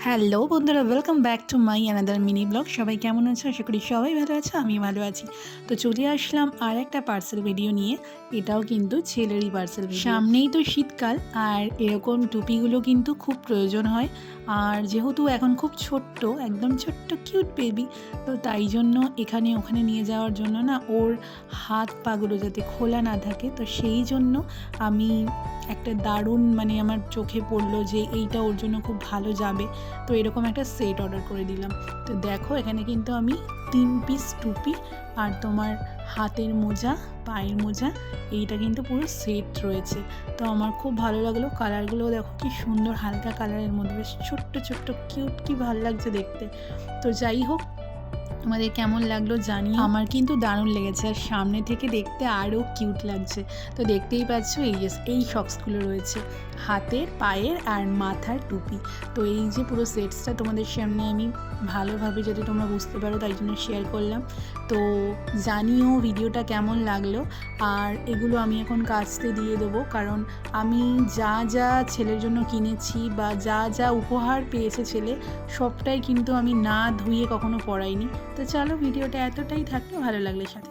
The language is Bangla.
হ্যালো বন্ধুরা, welcome back to my another mini blog. সবাই কেমন আছো? আশা করি সবাই ভালো আছো, আমি ভালো আছি। তো চলে আসলাম আর একটা পার্সেল ভিডিও নিয়ে। এটাও কিন্তু ছেলেরই পার্সেল ভিডিও। সামনেই তো শীতকাল, আর এরকম টুপিগুলো কিন্তু খুব প্রয়োজন হয়। আর যেহেতু এখন খুব ছোট্ট, একদম ছোট্ট কিউট বেবি, তো তাই জন্য এখানে ওখানে নিয়ে যাওয়ার জন্য না, ওর হাত পাগুলো যাতে খোলা না থাকে, তো সেই জন্য আমি একটা দারুণ আমার চোখে পড়লো যে এইটা ওর জন্য খুব ভালো যাবে। তো এরকম একটা সেট অর্ডার করে দিলাম। তো দেখো, এখানে কিন্তু আমি 3 পিস টুপি আর তোমার হাতের মোজা, পায়ের মোজা, এইটা কিন্তু পুরো সেট রয়েছে। তো আমার খুব ভালো লাগলো। কালারগুলো দেখো কি সুন্দর, হালকা কালারের মধ্যে বেশ ছোট্ট ছোট্ট কিউট, কি ভালো লাগছে দেখতে। তো যাই হোক, তোমাদের কেমন লাগলো জানিও। আমার কিন্তু দারুণ লেগেছে, আর সামনে থেকে দেখতে আরও কিউট লাগছে। তো দেখতেই পাচ্ছ, এই সক্সগুলো রয়েছে, হাতের, পায়ের আর মাথার টুপি। তো এই যে পুরো সেটসটা তোমাদের সামনে আমি ভালোভাবে যাতে তোমরা বুঝতে পারো তাই জন্য শেয়ার করলাম। তো জানিও ভিডিওটা কেমন লাগলো। আর এগুলো আমি এখন কাচতে দিয়ে দেবো, কারণ আমি যা যা ছেলের জন্য কিনেছি বা যা যা উপহার পেয়েছে ছেলে, সবটাই কিন্তু আমি না ধুয়ে কখনো পরাইনি। তো চলো, ভিডিওটা এতটাই থাকলো, ভালো লাগলে সাথে